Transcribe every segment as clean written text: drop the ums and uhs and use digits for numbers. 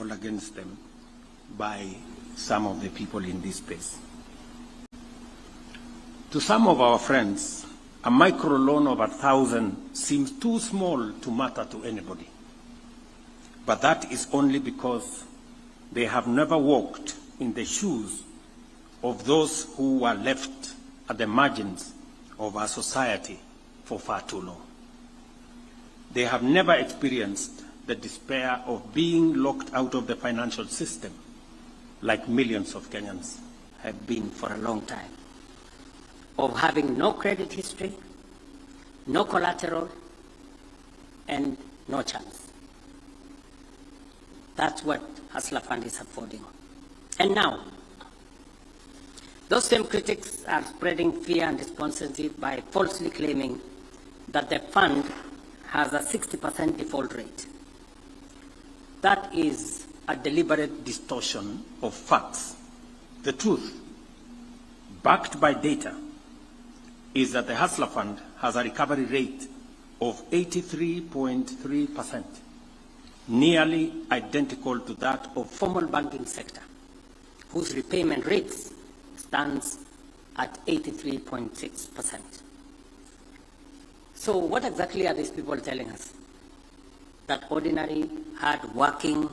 against them by some of the people in this space. To some of our friends, a micro loan of 1,000 seems too small to matter to anybody. But that is only because they have never walked in the shoes of those who were left at the margins of our society for far too long. They have never experienced the despair of being locked out of the financial system like millions of Kenyans have been for a long time, of having no credit history, no collateral, and no chance. That's what Hustler Fund is affording. And now, those same critics are spreading fear and despondency by falsely claiming that the fund has a 60% default rate. That is a deliberate distortion of facts. The truth, backed by data, is that the Hustler Fund has a recovery rate of 83.3%, nearly identical to that of formal banking sector, whose repayment rates stands at 83.6%. So what exactly are these people telling us? That ordinary, hard-working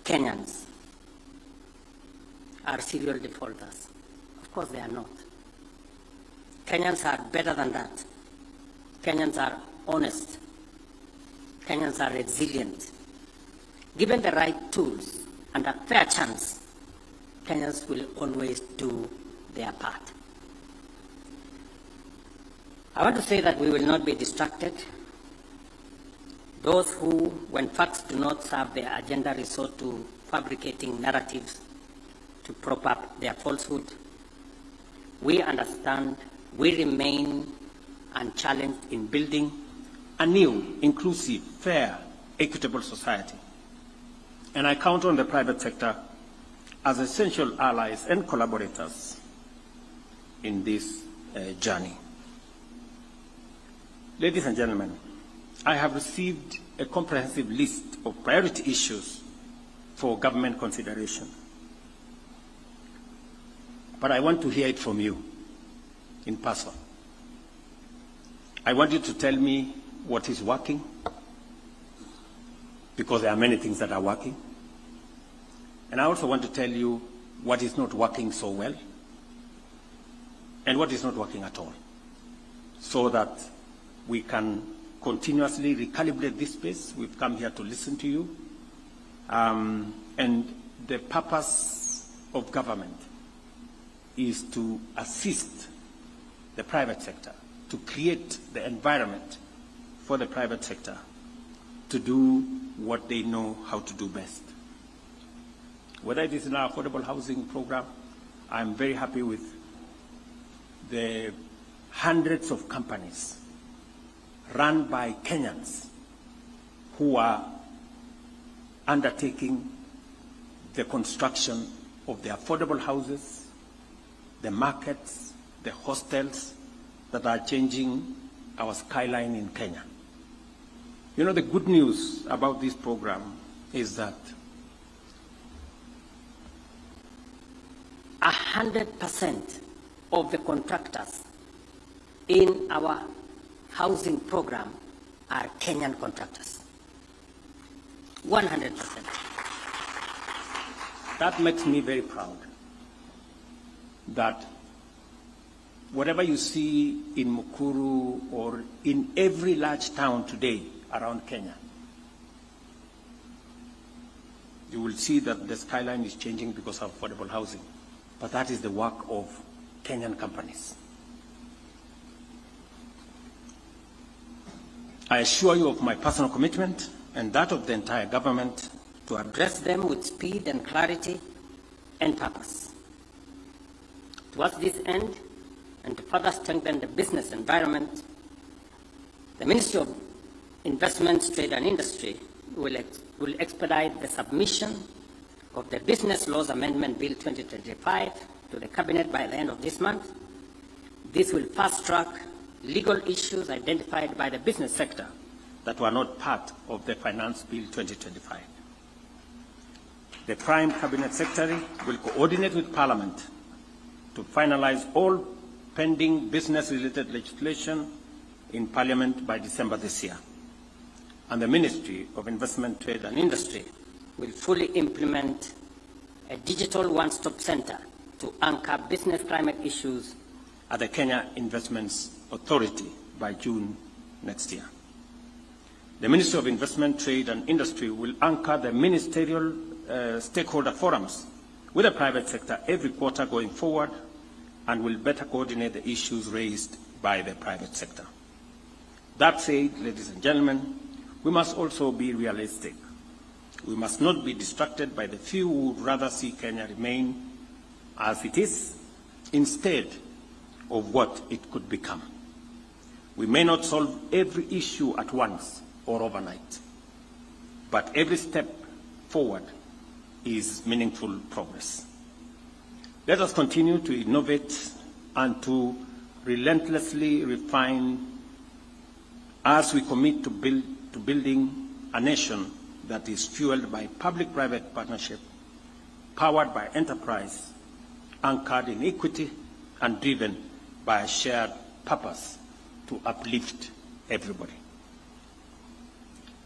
Kenyans are serial defaulters? Of course they are not. Kenyans are better than that. Kenyans are honest. Kenyans are resilient. Given the right tools and a fair chance, Kenyans will always do their part. I want to say that we will not be distracted. Those who, when facts do not serve their agenda, resort to fabricating narratives to prop up their falsehood. We understand, we remain unchallenged in building a new, inclusive, fair, equitable society. And I count on the private sector as essential allies and collaborators in this journey. Ladies and gentlemen, I have received a comprehensive list of priority issues for government consideration. But I want to hear it from you in person. I want you to tell me what is working, because there are many things that are working. And I also want to tell you what is not working so well and what is not working at all, so that we can continuously recalibrate this space. We've come here to listen to you. And the purpose of government is to assist the private sector, to create the environment for the private sector to do what they know how to do best. Whether it is in our affordable housing program, I'm very happy with the hundreds of companies run by Kenyans who are undertaking the construction of the affordable houses, the markets, the hostels that are changing our skyline in Kenya. You know, the good news about this program is that 100% of the contractors in our housing program are Kenyan contractors. 100%. That makes me very proud that whatever you see in Mukuru or in every large town today around Kenya, you will see that the skyline is changing because of affordable housing. But that is the work of Kenyan companies. I assure you of my personal commitment and that of the entire government to address them with speed and clarity and purpose. Towards this end, and to further strengthen the business environment, the Ministry of Investment, Trade and Industry will expedite the submission of the Business Laws Amendment Bill 2025 to the Cabinet by the end of this month. This will fast-track legal issues identified by the business sector that were not part of the Finance Bill 2025. The Prime Cabinet Secretary will coordinate with Parliament to finalize all pending business-related legislation in Parliament by December this year. And the Ministry of Investment, Trade and Industry will fully implement a digital one-stop center to anchor business climate issues at the Kenya Investments Authority by June next year. The Ministry of Investment, Trade and Industry will anchor the ministerial stakeholder forums with the private sector every quarter going forward and will better coordinate the issues raised by the private sector. That said, ladies and gentlemen, we must also be realistic. We must not be distracted by the few who would rather see Kenya remain as it is instead of what it could become. We may not solve every issue at once or overnight, but every step forward is meaningful progress. Let us continue to innovate and to relentlessly refine as we commit to building a nation that is fueled by public-private partnership, powered by enterprise, anchored in equity, and driven by a shared purpose to uplift everybody.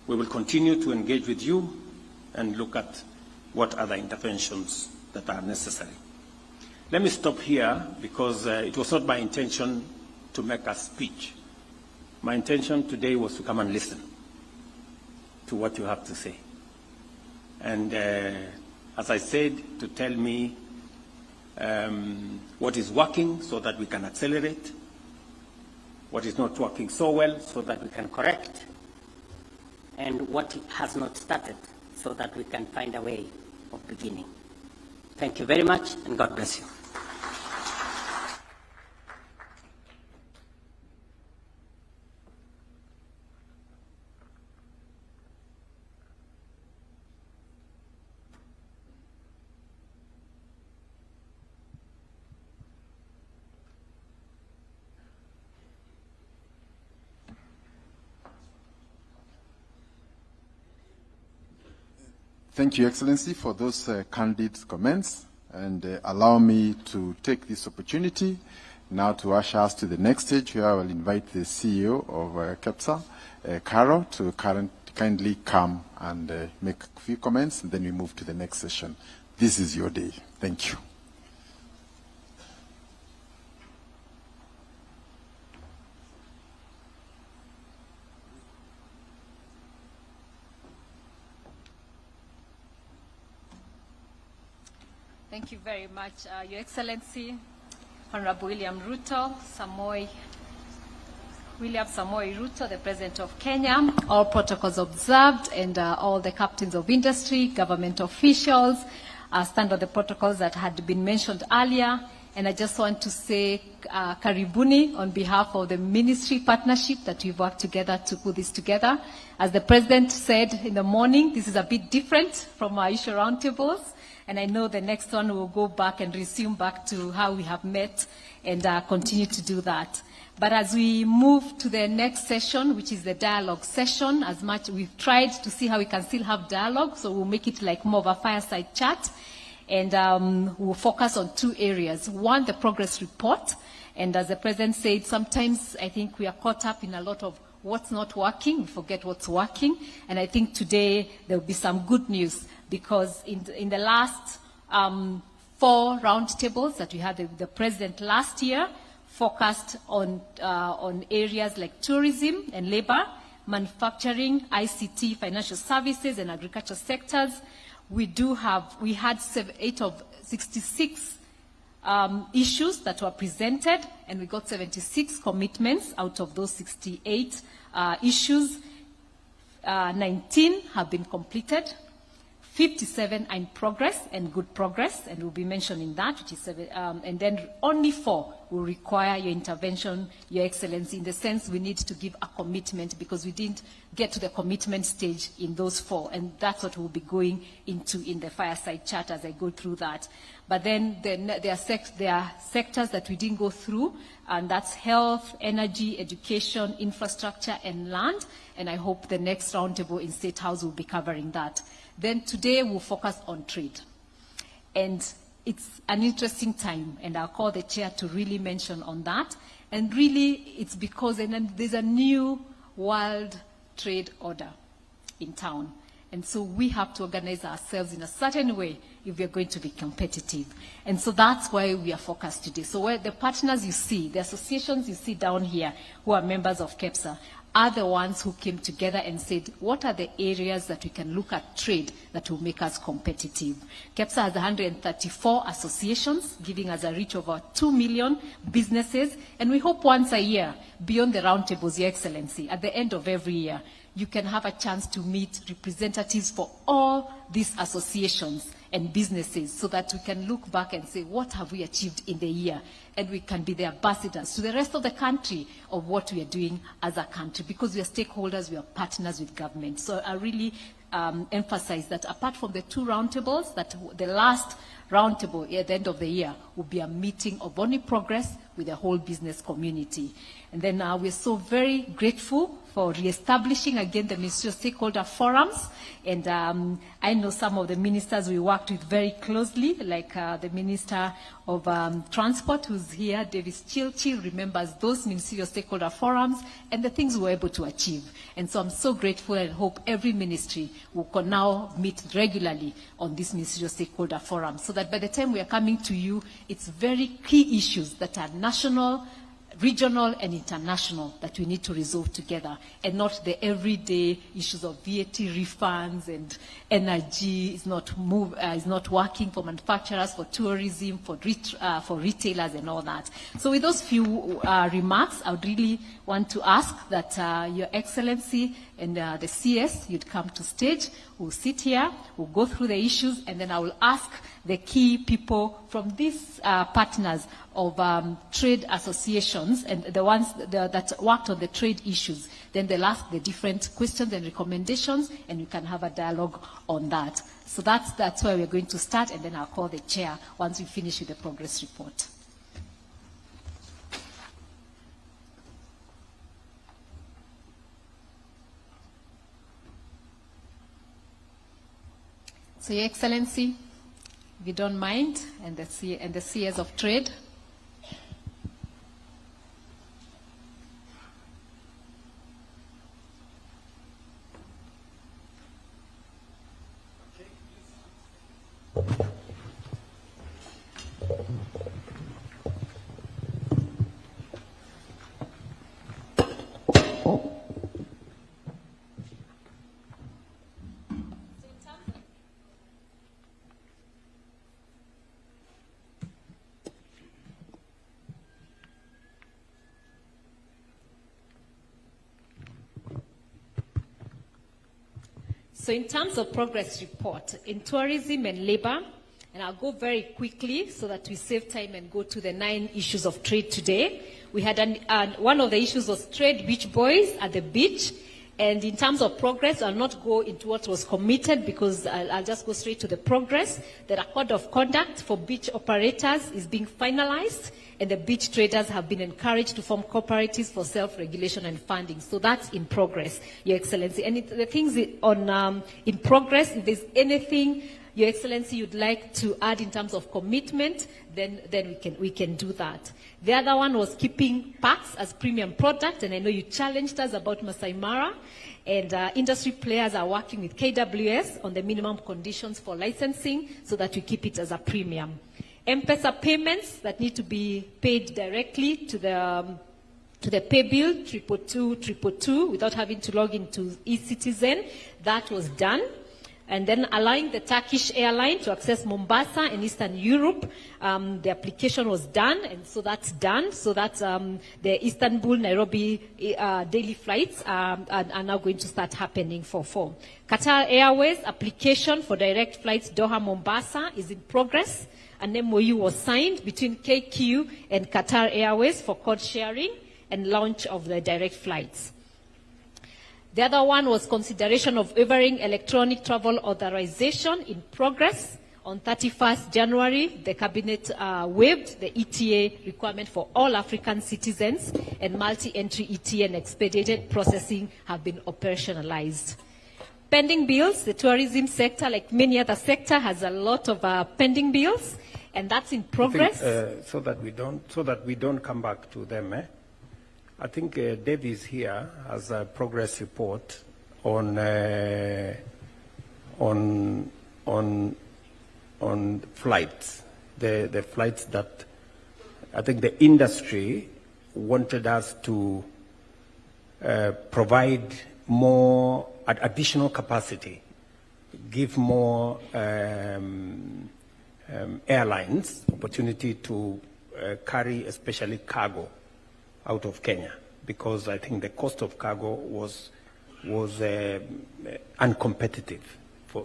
We will continue to engage with you and look at what other interventions that are necessary. Let me stop here because it was not my intention to make a speech. My intention today was to come and listen to what you have to say. And as I said, to tell me what is working so that we can accelerate, what is not working so well so that we can correct, and what has not started so that we can find a way of beginning. Thank you very much, and God bless you. Thank you, Excellency, for those candid comments, and allow me to take this opportunity now to usher us to the next stage, where I will invite the CEO of KEPSA, Caro, to kindly come and make a few comments, and then we move to the next session. This is your day. Thank you. Thank you very much, Your Excellency, Honorable William Samoei Ruto, the President of Kenya, all protocols observed, and all the captains of industry, government officials, stand on the protocols that had been mentioned earlier. And I just want to say karibuni on behalf of the ministry partnership that we've worked together to put this together. As the President said in the morning, this is a bit different from our issue roundtables. And I know the next one will go back and resume back to how we have met and continue to do that. But as we move to the next session, which is the dialogue session, as much we've tried to see how we can still have dialogue, so we'll make it like more of a fireside chat. And we'll focus on two areas. One, the progress report. And as the President said, sometimes I think we are caught up in a lot of what's not working, we forget what's working. And I think today there will be some good news, because in the last 4 roundtables that we had, the President last year focused on areas like tourism and labor, manufacturing, ICT, financial services, and agriculture sectors. We had 8 of 66 issues that were presented, and we got 76 commitments out of those 68 issues. 19 have been completed. 57 are in progress and good progress, and we'll be mentioning that, which is and then only 4 will require your intervention, Your Excellency. In the sense, we need to give a commitment because we didn't get to the commitment stage in those 4, and that's what we'll be going into in the fireside chat as I go through that. But then there are sectors that we didn't go through, and that's health, energy, education, infrastructure, and land. And I hope the next roundtable in State House will be covering that. Then today we'll focus on trade. And it's an interesting time, and I'll call the chair to really mention on that. And really, it's because there's a new world trade order in town. And so we have to organize ourselves in a certain way if we're going to be competitive. And so that's why we are focused today. So where the partners you see, the associations you see down here who are members of KEPSA, are the ones who came together and said, what are the areas that we can look at trade that will make us competitive? KEPSA has 134 associations, giving us a reach of over 2 million businesses. And we hope once a year, beyond the roundtables, Your Excellency, at the end of every year, you can have a chance to meet representatives for all these associations and businesses so that we can look back and say, what have we achieved in the year? And we can be the ambassadors to the rest of the country of what we are doing as a country, because we are stakeholders, we are partners with government. So I really emphasize that apart from the 2 roundtables, that the last roundtable at the end of the year will be a meeting of only progress with the whole business community. And then we're so very grateful for reestablishing again the ministerial stakeholder forums. And I know some of the ministers we worked with very closely, like the Minister of Transport, who's here, Davis Chilchil, remembers those ministerial stakeholder forums and the things we were able to achieve. And so I'm so grateful and hope every ministry will now meet regularly on this ministerial stakeholder forum, so that by the time we are coming to you, it's very key issues that are national, regional and international that we need to resolve together, and not the everyday issues of VAT refunds and energy is not working for manufacturers, for tourism, for retailers and all that. So with those few remarks, I would really want to ask that Your Excellency and the CS, you'd come to stage, we'll sit here, we'll go through the issues, and then I will ask the key people from these partners of trade associations and the ones that worked on the trade issues. Then they'll ask the different questions and recommendations, and we can have a dialogue on that. So that's where we're going to start, and then I'll call the chair once we finish with the progress report. So, Your Excellency, if you don't mind, and the CS of Trade. So in terms of progress report, in tourism and labor, and I'll go very quickly so that we save time and go to the 9 issues of trade today. We had one of the issues was trade beach boys at the beach. And in terms of progress, I'll not go into what was committed because I'll just go straight to the progress. The code of conduct for beach operators is being finalized, and the beach traders have been encouraged to form cooperatives for self-regulation and funding. So that's in progress, Your Excellency. And the things on in progress, if there's anything, Your Excellency, you'd like to add in terms of commitment, then we can do that. The other one was keeping parks as premium product, and I know you challenged us about Masai Mara, and industry players are working with KWS on the minimum conditions for licensing so that we keep it as a premium. M-Pesa payments that need to be paid directly to the pay bill 222 without having to log into eCitizen, that was done. And then allowing the Turkish airline to access Mombasa and Eastern Europe, the application was done, and so that's done. So that's the Istanbul-Nairobi daily flights are now going to start happening for 4. Qatar Airways application for direct flights Doha-Mombasa is in progress. an MOU was signed between KQ and Qatar Airways for code sharing and launch of the direct flights. The other one was consideration of waiving electronic travel authorization in progress. On 31st January, the Cabinet waived the ETA requirement for all African citizens, and multi-entry ETA and expedited processing have been operationalized. Pending bills, the tourism sector, like many other sectors, has a lot of pending bills, and that's in progress. I think, so that we don't come back to them. I think Davies here has a progress report on flights, the flights that I think the industry wanted us to provide more additional capacity, give more airlines opportunity to carry especially cargo out of Kenya, because I think the cost of cargo was uncompetitive.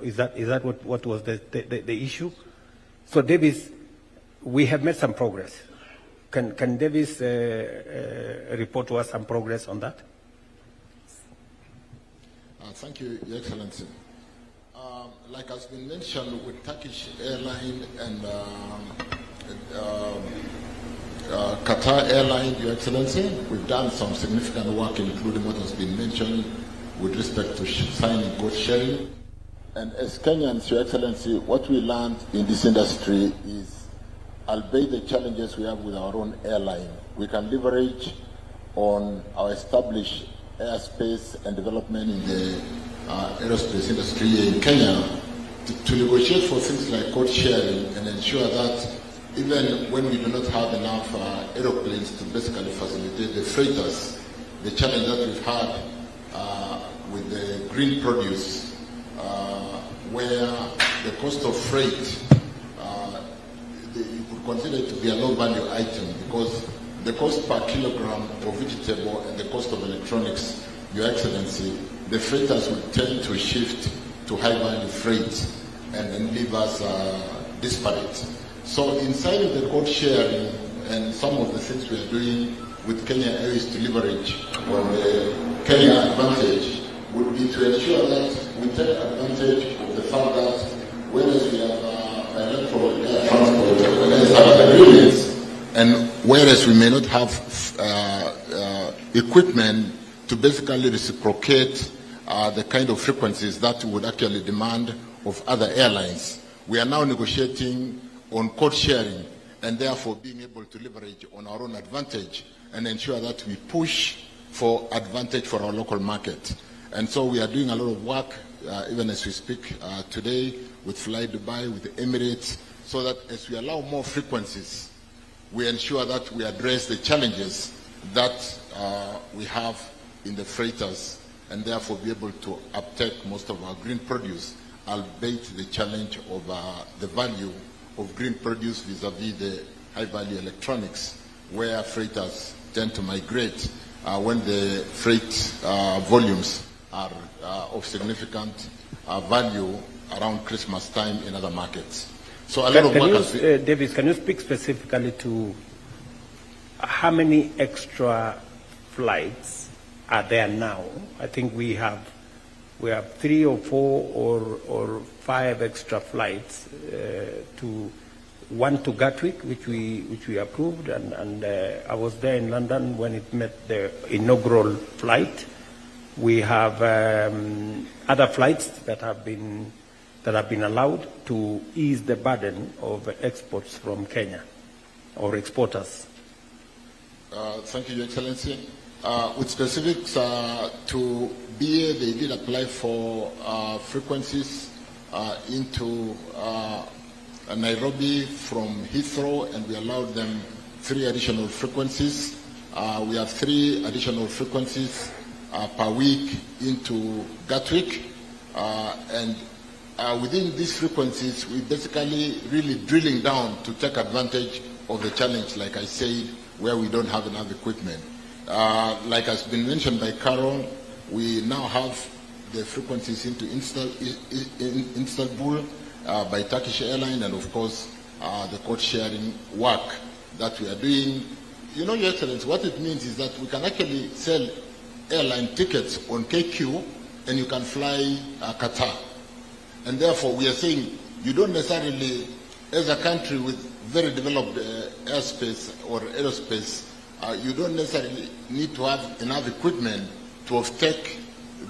Is that what was the issue? So Davis, we have made some progress. Can Davis report to us some progress on that? Thank you, Your Excellency. Like has been mentioned with Turkish Airlines and Qatar Airlines, Your Excellency, we've done some significant work, including what has been mentioned with respect to signing code sharing. And as Kenyans, Your Excellency, what we learned in this industry is, albeit the challenges we have with our own airline, we can leverage on our established airspace and development in the aerospace industry in Kenya to negotiate for things like code sharing and ensure that even when we do not have enough aeroplanes to basically facilitate the freighters, the challenge that we've had with the green produce, where the cost of freight, you could consider it to be a low value item, because the cost per kilogram of vegetable and the cost of electronics, Your Excellency, the freighters will tend to shift to high value freight and leave us disparate. So inside of the code sharing and some of the things we are doing with Kenya Airways to leverage on the Kenya advantage would be to ensure that we take advantage of the fact that whereas we have bilateral air transport agreements, and whereas we may not have equipment to basically reciprocate the kind of frequencies that would actually demand of other airlines, we are now negotiating on code sharing and therefore being able to leverage on our own advantage and ensure that we push for advantage for our local market. And so we are doing a lot of work, even as we speak today, with Fly Dubai, with the Emirates, so that as we allow more frequencies, we ensure that we address the challenges that we have in the freighters and therefore be able to uptake most of our green produce, albeit the challenge of the value of green produce vis-a-vis the high-value electronics, where freighters tend to migrate when the freight volumes are of significant value around Christmas time in other markets. So a lot of work has been... Davis, can you speak specifically to how many extra flights are there now? I think we have 3 or 4 or 5 extra flights, one to Gatwick, which we approved, and I was there in London when it met the inaugural flight. We have other flights that have been allowed to ease the burden of exports from Kenya, or exporters. Thank you, Your Excellency. With specifics to BA, they did apply for frequencies into Nairobi from Heathrow, and we allowed them 3 additional frequencies. We have 3 additional frequencies per week into Gatwick, and within these frequencies, we basically really drilling down to take advantage of the challenge, like I said, where we don't have enough equipment. Like has been mentioned by Carol, we now have the frequencies into Istanbul by Turkish Airlines, and of course the code sharing work that we are doing. You know, Your Excellency, what it means is that we can actually sell airline tickets on KQ and you can fly Qatar. And therefore, we are saying you don't necessarily, as a country with very developed airspace or aerospace, you don't necessarily need to have enough equipment to overtake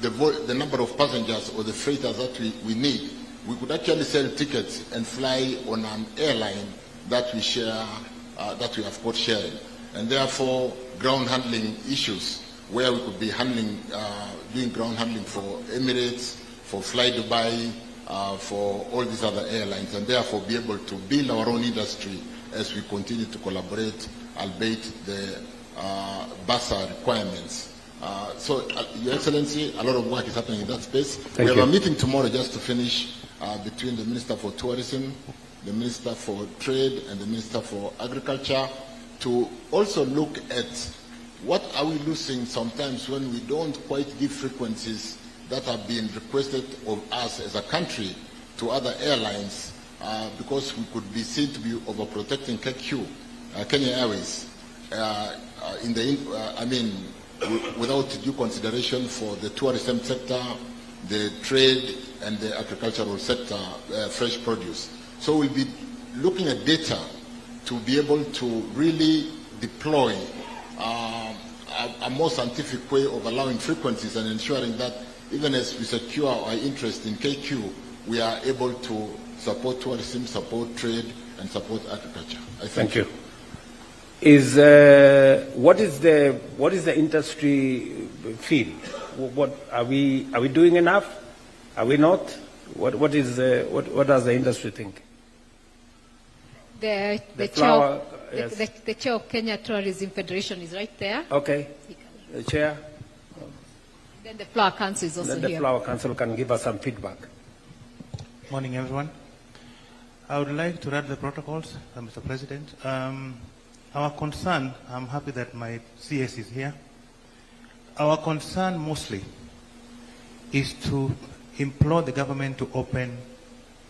the number of passengers or the freighters that we need. We could actually sell tickets and fly on an airline that we share, that we have code sharing. And therefore, ground handling issues, where we could be handling, doing ground handling for Emirates, for Fly Dubai, for all these other airlines, and therefore be able to build our own industry as we continue to collaborate, albeit the BASA requirements. So, Your Excellency, a lot of work is happening in that space. We have a meeting tomorrow just to finish between the Minister for Tourism, the Minister for Trade, and the Minister for Agriculture to also look at what are we losing sometimes when we don't quite give frequencies that have been requested of us as a country to other airlines because we could be seen to be overprotecting KQ, Kenya Airways, without due consideration for the tourism sector, the trade, and the agricultural sector, fresh produce. So we'll be looking at data to be able to really deploy a more scientific way of allowing frequencies and ensuring that even as we secure our interest in KQ, we are able to support tourism, support trade, and support agriculture. Thank you. What is the industry feel? What are we doing enough? Are we not? What does the industry think? The chair of Kenya Tourism Federation is right there. Okay. The chair. Then the Flower Council is also here. The Flower Council can give us some feedback. Morning, everyone. I would like to read the protocols, Mr. President. Our concern, I'm happy that my CS is here. Our concern mostly is to implore the government to open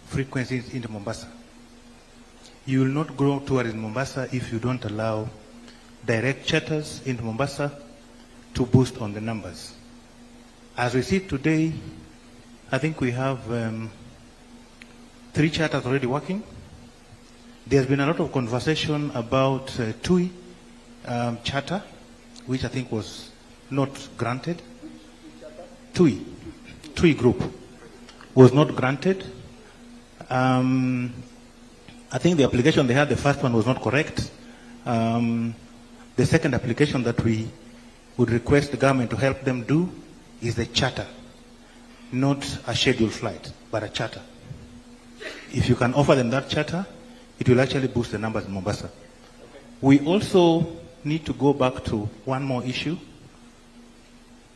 frequencies into Mombasa. You will not grow tourism in Mombasa if you don't allow direct charters into Mombasa to boost on the numbers. As we see today, I think we have 3 charters already working. There's been a lot of conversation about TUI charter, which I think was not granted. TUI group was not granted. I think the application they had, the first one was not correct. The second application that we would request the government to help them do is the charter, not a scheduled flight, but a charter. If you can offer them that charter, it will actually boost the numbers in Mombasa. We also need to go back to one more issue.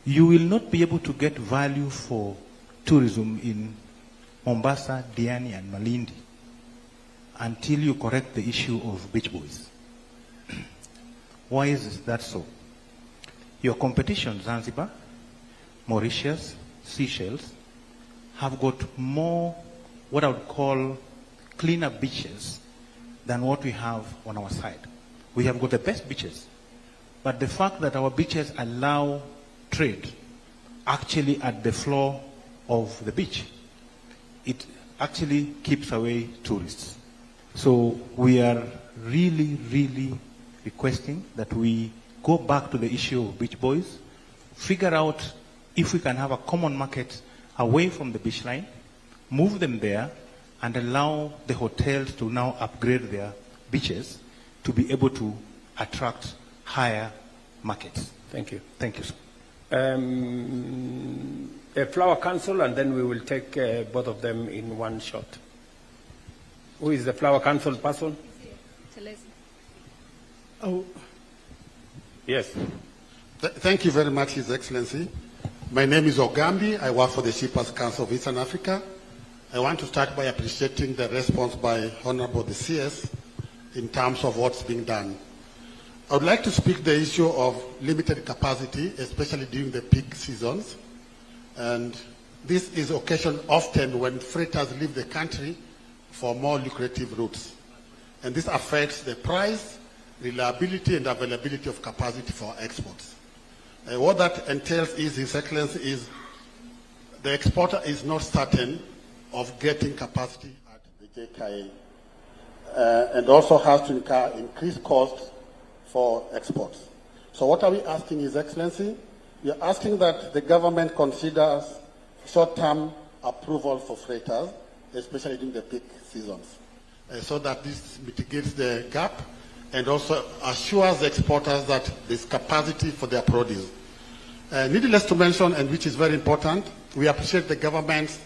You will not be able to get value for tourism in Mombasa, Diani, and Malindi until you correct the issue of beach boys. Why is that so? Your competition, Zanzibar, Mauritius, Seychelles, have got more what I would call cleaner beaches than what we have on our side. We have got the best beaches, but the fact that our beaches allow trade actually at the floor of the beach, it actually keeps away tourists. So we are really, really requesting that we go back to the issue of beach boys, figure out if we can have a common market away from the beach line, move them there, and allow the hotels to now upgrade their beaches to be able to attract higher markets. Thank you. Thank you, sir. A Flower Council, and then we will take both of them in one shot. Who is the Flower Council person? Oh. Yes. Thank you very much, His Excellency. My name is Ogambi. I work for the Shippers Council of Eastern Africa. I want to start by appreciating the response by Honorable the CS in terms of what's being done. I would like to speak the issue of limited capacity, especially during the peak seasons. And this is occasioned often when freighters leave the country for more lucrative routes. and this affects the price, reliability, and availability of capacity for exports. What that entails is, His Excellency, is the exporter is not certain of getting capacity at the JKA, and also has to incur increased costs for exports. So what are we asking, His Excellency? We are asking that the government considers short-term approval for freighters, especially during the peak seasons, so that this mitigates the gap and also assures the exporters that there's capacity for their produce. Needless to mention, and which is very important, we appreciate the government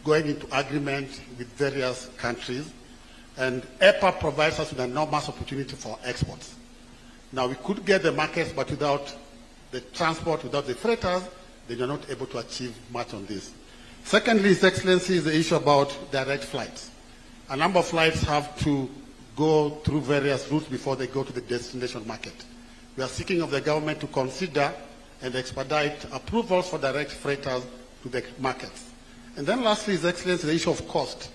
going into agreement with various countries, and EPA provides us with an enormous opportunity for exports. Now, we could get the markets, but without the transport, without the freighters, then you're not able to achieve much on this. Secondly, His Excellency, is the issue about direct flights. A number of flights have to go through various routes before they go to the destination market. We are seeking of the government to consider and expedite approvals for direct freighters to the markets. And then lastly, His Excellency, the issue of cost.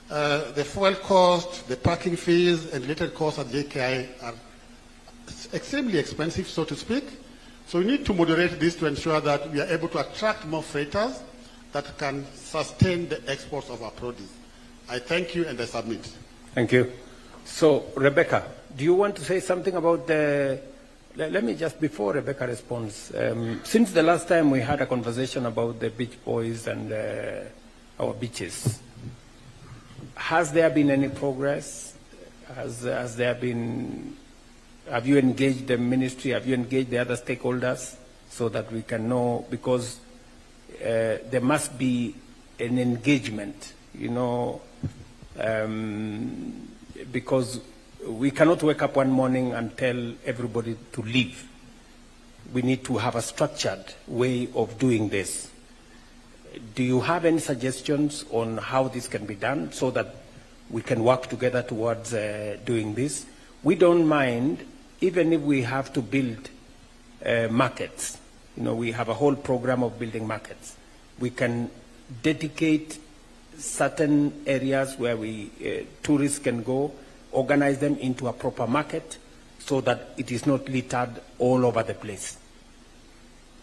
The fuel cost, the parking fees, and related costs at JKI are extremely expensive, so to speak. So we need to moderate this to ensure that we are able to attract more freighters that can sustain the exports of our produce. I thank you and I submit. Thank you. So, Rebecca, do you want to say something about the... Let me just, before Rebecca responds, since the last time we had a conversation about the beach boys and our beaches, has there been any progress? Has there been... Have you engaged the ministry? Have you engaged the other stakeholders so that we can know? Because there must be an engagement, you know, because we cannot wake up one morning and tell everybody to leave. We need to have a structured way of doing this. Do you have any suggestions on how this can be done so that we can work together towards doing this? We don't mind, even if we have to build markets. You know, we have a whole program of building markets. We can dedicate certain areas where tourists can go, organize them into a proper market so that it is not littered all over the place.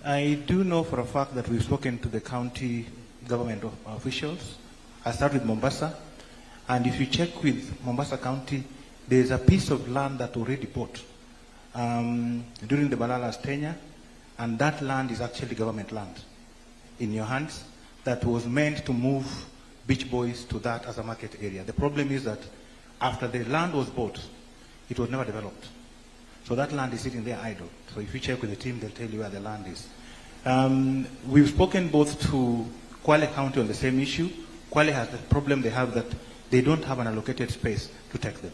I do know for a fact that we've spoken to the county government officials. I start with Mombasa, and if you check with Mombasa County, there's a piece of land that already bought during the Balala's tenure, and that land is actually government land in your hands that was meant to move beach boys to that as a market area. The problem is that after the land was bought, it was never developed. So that land is sitting there idle. So if you check with the team, they'll tell you where the land is. We've spoken both to Kwale County on the same issue. Kwale has the problem they have that they don't have an allocated space to take them.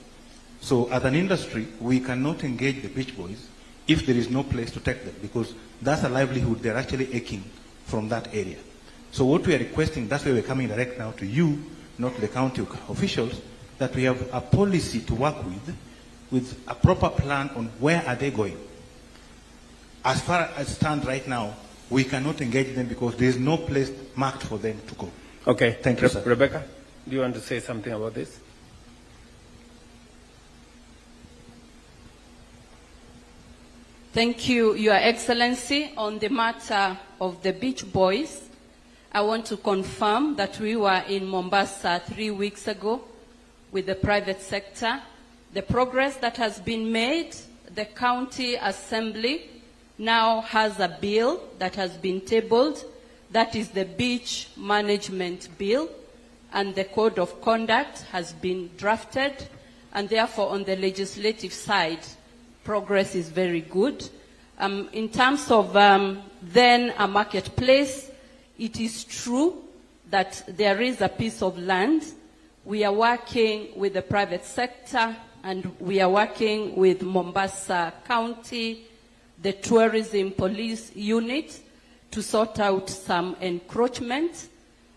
So as an industry, we cannot engage the beach boys if there is no place to take them, because that's a livelihood they're actually aching from that area. So what we are requesting, that's why we're coming direct now to you, not to the county officials, that we have a policy to work with a proper plan on where are they going. As far as it stands right now, we cannot engage them because there is no place marked for them to go. Okay. Thank you, sir. Rebecca, do you want to say something about this? Thank you, Your Excellency. On the matter of the beach boys, I want to confirm that we were in Mombasa 3 weeks ago with the private sector. The progress that has been made, the county assembly now has a bill that has been tabled. That is the beach management bill, and the code of conduct has been drafted, and therefore on the legislative side, progress is very good. In terms of then a marketplace, it is true that there is a piece of land. We are working with the private sector, and we are working with Mombasa County, the tourism police unit, to sort out some encroachment.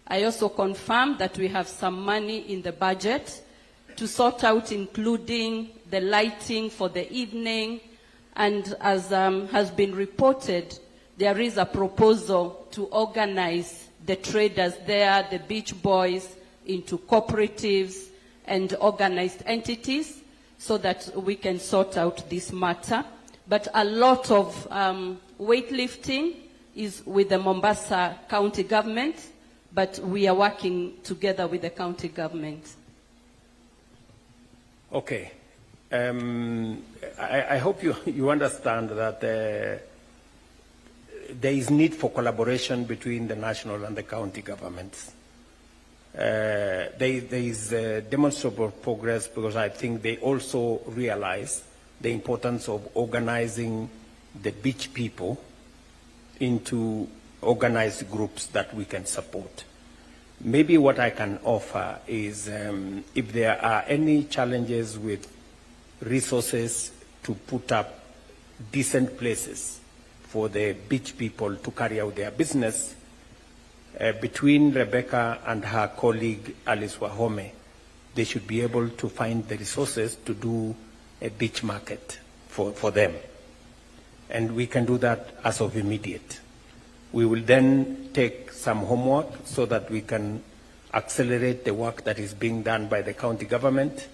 I also confirm that we have some money in the budget to sort out, including the lighting for the evening. And as has been reported, there is a proposal to organize the traders there, the beach boys, into cooperatives, and organized entities so that we can sort out this matter. But a lot of weightlifting is with the Mombasa County government, but we are working together with the county government. Okay. I hope you understand that there is need for collaboration between the national and the county governments. There is demonstrable progress because I think they also realize the importance of organizing the beach people into organized groups that we can support. Maybe what I can offer is if there are any challenges with resources to put up decent places for the beach people to carry out their business, between Rebecca and her colleague Alice Wahome, they should be able to find the resources to do a beach market for them. And we can do that as of immediate. We will then take some homework so that we can accelerate the work that is being done by the county government,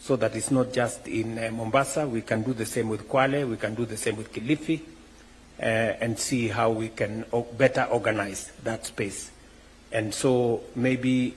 so that it's not just in Mombasa. We can do the same with Kwale, we can do the same with Kilifi, and see how we can better organize that space. And so maybe